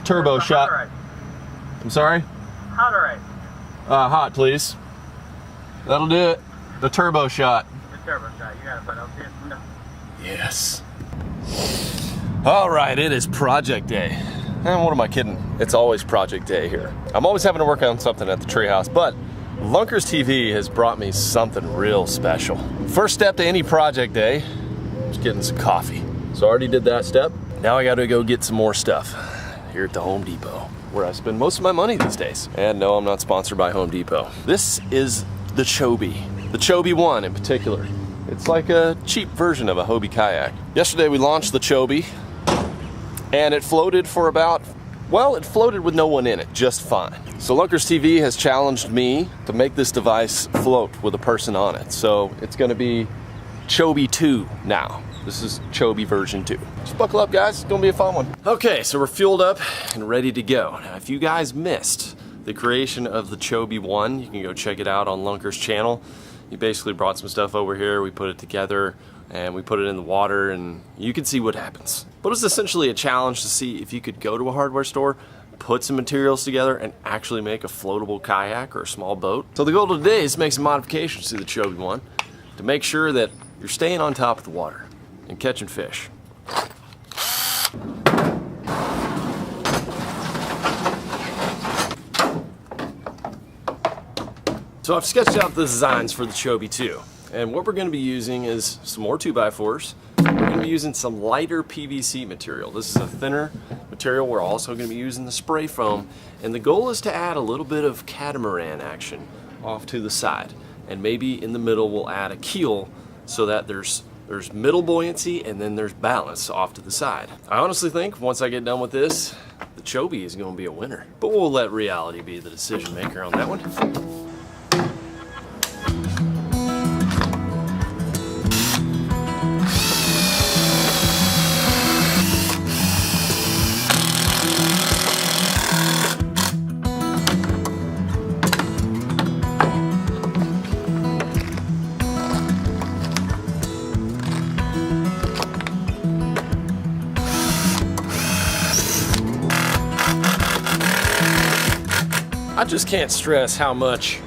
turbo shot. Right. I'm sorry? Hot or right? Hot, please. That'll do it. The turbo shot. The turbo shot. You got it, bud. I'll see you. No. Yes. All right, it is project day. And what am I kidding? It's always project day here. I'm always having to work on something at the treehouse, but Lunkers TV has brought me something real special. First step to any project day is getting some coffee. So I already did that step. Now I gotta go get some more stuff here at the Home Depot, where I spend most of my money these days. And no, I'm not sponsored by Home Depot. This is the Chobi 1 in particular. It's like a cheap version of a Hobie kayak. Yesterday we launched the Chobi, and it floated for about, well, it floated with no one in it, just fine. So Lunkers TV has challenged me to make this device float with a person on it. So it's gonna be Chobi 2 now. This is Chobi version 2. Just buckle up, guys, it's gonna be a fun one. Okay, so we're fueled up and ready to go. Now, if you guys missed the creation of the Chobi 1, you can go check it out on Lunkers' channel. He basically brought some stuff over here, we put it together, and we put it in the water, and you can see what happens. But it's essentially a challenge to see if you could go to a hardware store, put some materials together, and actually make a floatable kayak or a small boat. So the goal today is to make some modifications to the Chobi 1 to make sure that you're staying on top of the water and catching fish. So I've sketched out the designs for the Chobi 2, and what we're going to be using is some more 2x4s. We're going to be using some lighter PVC material. This is a thinner material. We're also going to be using the spray foam, and the goal is to add a little bit of catamaran action off to the side, and maybe in the middle we'll add a keel so that there's middle buoyancy and then there's balance off to the side. I honestly think once I get done with this, the Chobi is going to be a winner, but we'll let reality be the decision maker on that one. I just can't stress how much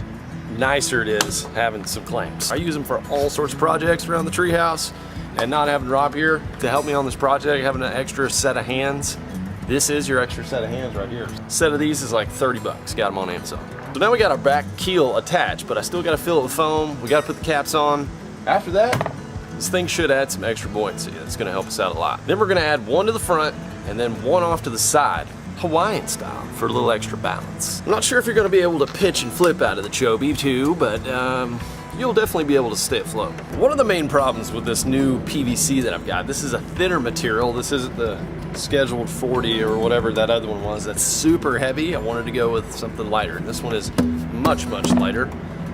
nicer it is having some clamps. I use them for all sorts of projects around the treehouse, and not having Rob here to help me on this project, having an extra set of hands. This is your extra set of hands right here. A set of these is like 30 bucks, got them on Amazon. So now we got our back keel attached, but I still gotta fill it with foam. We gotta put the caps on. After that, this thing should add some extra buoyancy. That's gonna help us out a lot. Then we're gonna add one to the front and then one off to the side, Hawaiian style, for a little extra balance. I'm not sure if you're gonna be able to pitch and flip out of the Chobi 2, but you'll definitely be able to stay afloat. One of the main problems with this new PVC that I've got, this is a thinner material. This isn't the scheduled 40 or whatever that other one was. That's super heavy. I wanted to go with something lighter. This one is much, much lighter.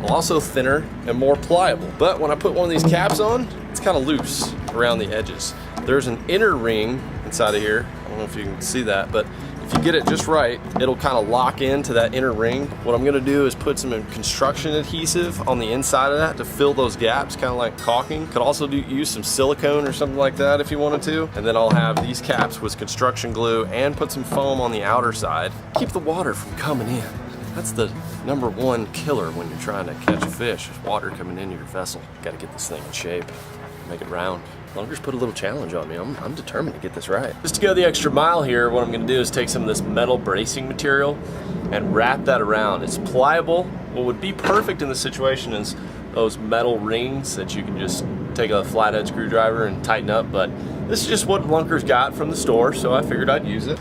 Also thinner and more pliable. But when I put one of these caps on, it's kind of loose around the edges. There's an inner ring inside of here. I don't know if you can see that, but if you get it just right, it'll kind of lock into that inner ring. What I'm gonna do is put some construction adhesive on the inside of that to fill those gaps, kind of like caulking. Could also use some silicone or something like that if you wanted to. And then I'll have these caps with construction glue and put some foam on the outer side. Keep the water from coming in. That's the #1 killer when you're trying to catch a fish, is water coming into your vessel. Gotta get this thing in shape, make it round. Lunkers put a little challenge on me. I'm determined to get this right. Just to go the extra mile here, what I'm gonna do is take some of this metal bracing material and wrap that around. It's pliable. What would be perfect in this situation is those metal rings that you can just take a flathead screwdriver and tighten up, but this is just what Lunkers got from the store, so I figured I'd use it.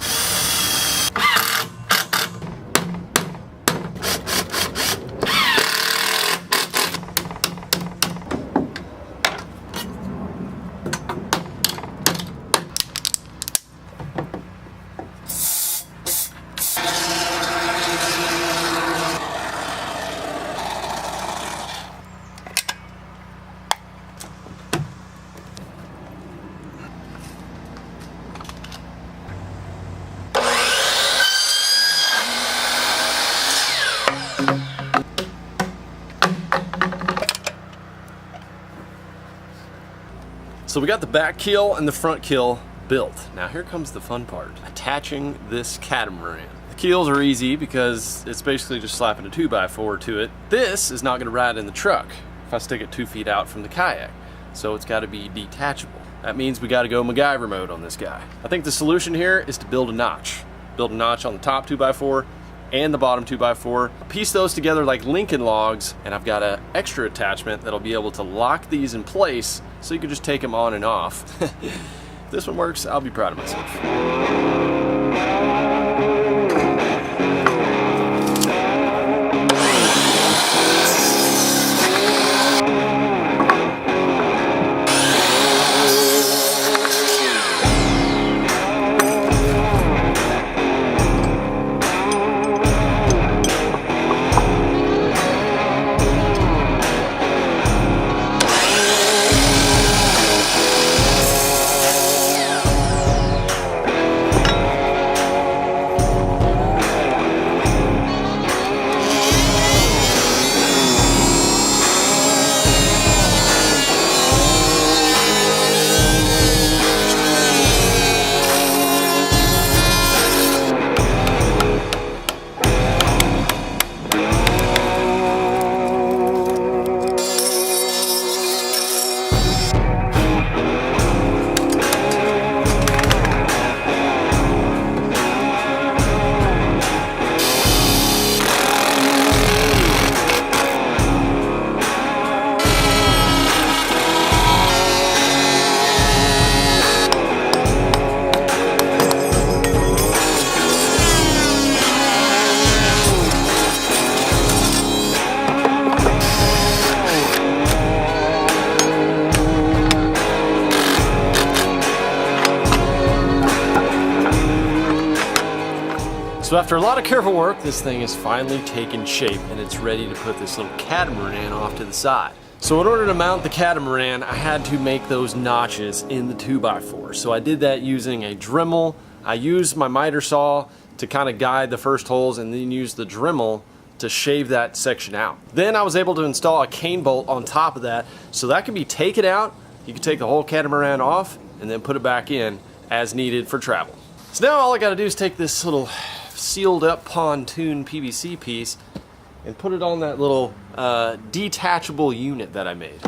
So we got the back keel and the front keel built. Now here comes the fun part, attaching this catamaran. The keels are easy because it's basically just slapping a 2x4 to it. This is not gonna ride in the truck if I stick it 2 feet out from the kayak. So it's gotta be detachable. That means we gotta go MacGyver mode on this guy. I think the solution here is to build a notch. Build a notch on the top 2x4 and the bottom 2x4. Piece those together like Lincoln logs, and I've got an extra attachment that'll be able to lock these in place so you can just take them on and off. If this one works, I'll be proud of myself. So after a lot of careful work, this thing is finally taken shape and it's ready to put this little catamaran off to the side. So in order to mount the catamaran, I had to make those notches in the 2x4. So I did that using a Dremel. I used my miter saw to kind of guide the first holes and then use the Dremel to shave that section out. Then I was able to install a cane bolt on top of that so that can be taken out. You can take the whole catamaran off and then put it back in as needed for travel. So now all I gotta do is take this little sealed up pontoon PVC piece and put it on that little detachable unit that I made.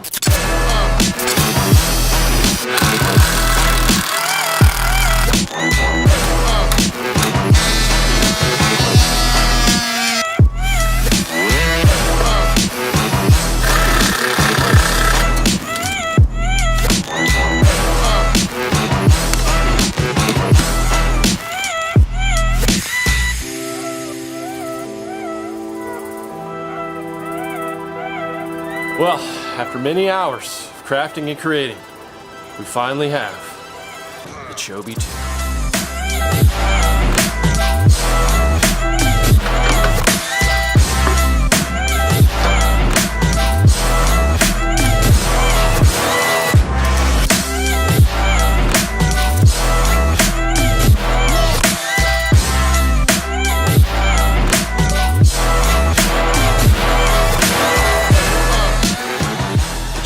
Well, after many hours of crafting and creating, we finally have the Chobi 2.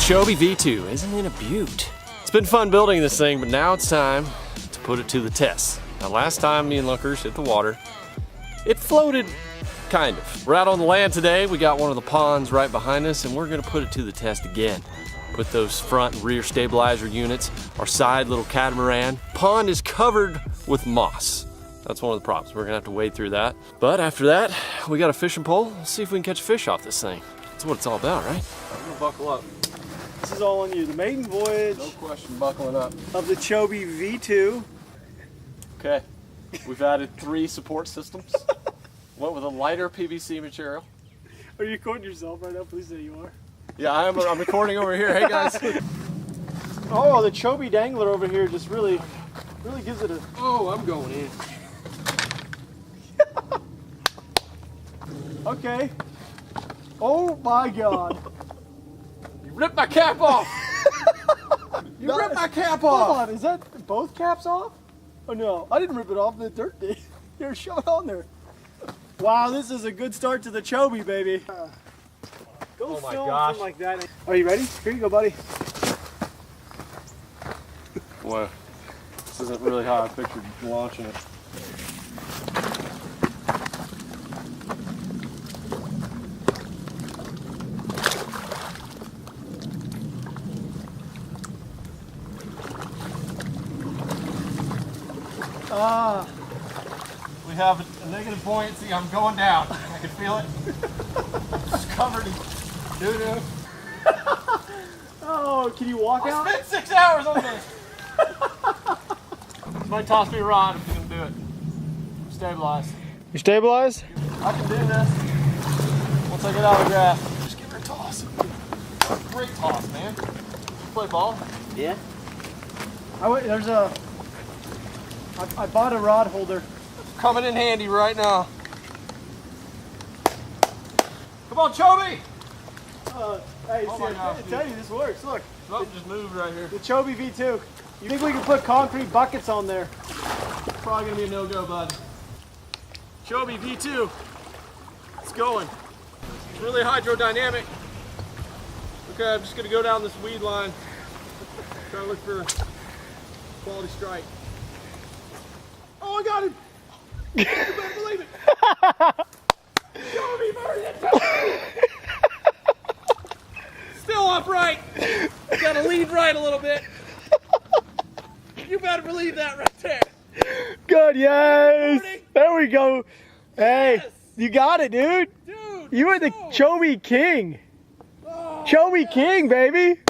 Chobi V2, isn't it a beaut? It's been fun building this thing, but now it's time to put it to the test. Now last time me and Lunkers hit the water, it floated, kind of. We're out on the land today, we got one of the ponds right behind us, and we're gonna put it to the test again. Put those front and rear stabilizer units, our side little catamaran. Pond is covered with moss. That's one of the problems, we're gonna have to wade through that. But after that, we got a fishing pole. Let's see if we can catch a fish off this thing. That's what it's all about, right? I'm gonna buckle up. This is all on you. The maiden voyage. No question, buckling up. Of the Chobi V2. Okay, we've added 3 support systems. Went with a lighter PVC material. Are you recording yourself right now? Please say you are. Yeah, I'm recording over here. Hey guys. Oh, the Chobi dangler over here just really gives it a... Oh, I'm going in. Okay. Oh my God. Rip my cap off! You ripped my cap off! Hold on, is that both caps off? Oh no, I didn't rip it off, the dirt did. Here, shove it on there. Wow, this is a good start to the Chobi, baby. Go oh my film gosh. something like that. Are you ready? Here you go, buddy. Boy, This isn't really how I pictured launching it. We have a negative buoyancy. I'm going down. I can feel it. It's covered in doo-doo. Oh, can you walk out? I spent 6 hours on this. Somebody toss me a rod if you can do it. Stabilize. You stabilized? I can do this. Once I get out of the grass. Just give her a toss. Great toss, man. Play ball? Yeah. I bought a rod holder. Coming in handy right now. Come on, Chobi! Hey, Oh see, my gosh, I tell you, this works. Look, Something just moved right here. the Chobi V2. You think we can put concrete buckets on there? Probably gonna be a no-go, bud. Chobi V2. It's going. It's really hydrodynamic. Okay, I'm just gonna go down this weed line. Try to look for quality strike. Oh, I got him! You better believe it! Chobi version! Still upright! Gotta lead right a little bit. You better believe that right there. Good, yes! 40. There we go. Hey, Yes. you got it, dude. Dude, You are the Chobi King. Oh, Chobi King, baby.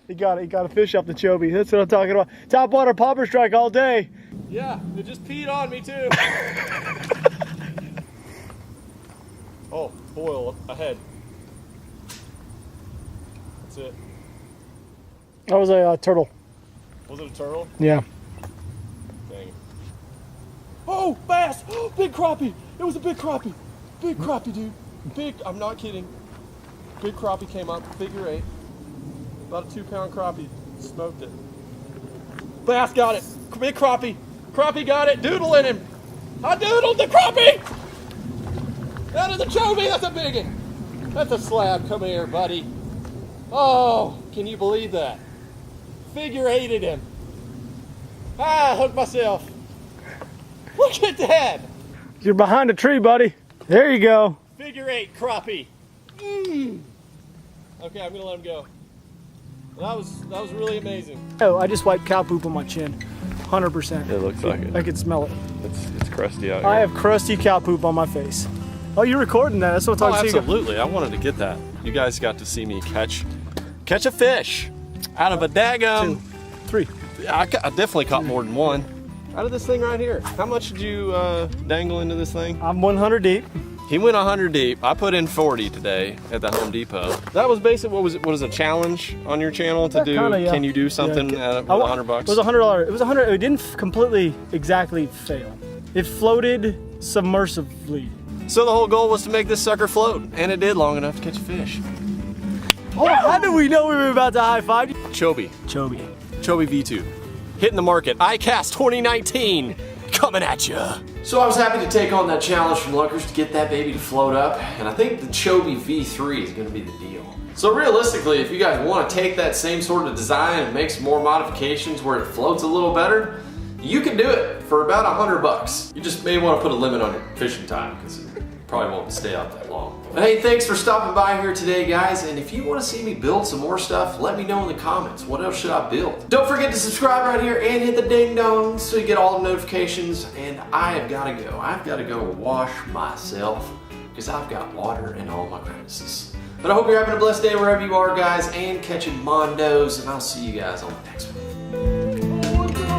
He got it. He got a fish off the Chobi. That's what I'm talking about. Top water popper strike all day. yeah, it just peed on me too. Oh, boil ahead. That's it. That was a turtle. Was it a turtle? Yeah. Dang it. Oh, bass! Oh, big crappie! It was a big crappie! Big crappie, dude. Big, I'm not kidding. Big crappie came up, figure 8. About a 2-pound crappie. Smoked it. Bass got it. Big crappie. Crappie got it. Doodling him. I doodled the crappie! That is a Chobi. That's a big one. That's a slab. Come here, buddy. Oh, can you believe that? Figure 8'd him. Ah, hooked myself. Look at that. You're behind a tree, buddy. There you go. Figure 8 crappie. Okay, I'm gonna let him go. That was really amazing. Oh, I just wiped cow poop on my chin. 100%. It looks like it. I could smell it. It's crusty out here. I have crusty cow poop on my face. Oh, you're recording that. That's what I'm Oh, talking to you. absolutely. I wanted to get that. You guys got to see me catch a fish out of a daggum. 2, 3. I definitely caught more than one. Out of this thing right here. How much did you dangle into this thing? I'm 100 deep. He went 100 deep. I put in 40 today at the Home Depot. That was basically, what was a challenge on your channel to do? Kinda, yeah. Can you do something with $100? It was $100. It was $100. It didn't completely exactly fail. It floated submersively. So the whole goal was to make this sucker float, and it did long enough to catch a fish. Oh, how did we know we were about to high five? Chobi. Chobi. Chobi V2. Hitting the market. iCast 2019. Coming at ya. So I was happy to take on that challenge from Lunkers to get that baby to float up, and I think the Chobi V3 is gonna be the deal. So realistically, if you guys wanna take that same sort of design and make some more modifications where it floats a little better, you can do it for about $100. You just may wanna put a limit on your fishing time, because it probably won't stay out that long. But hey, thanks for stopping by here today, guys, and if you wanna see me build some more stuff, let me know in the comments. What else should I build? Don't forget to subscribe right here and hit the ding dong so you get all the notifications, and I have gotta go. I've gotta go wash myself, because I've got water in all my crevices. But I hope you're having a blessed day wherever you are, guys, and catching mondos, and I'll see you guys on the next one.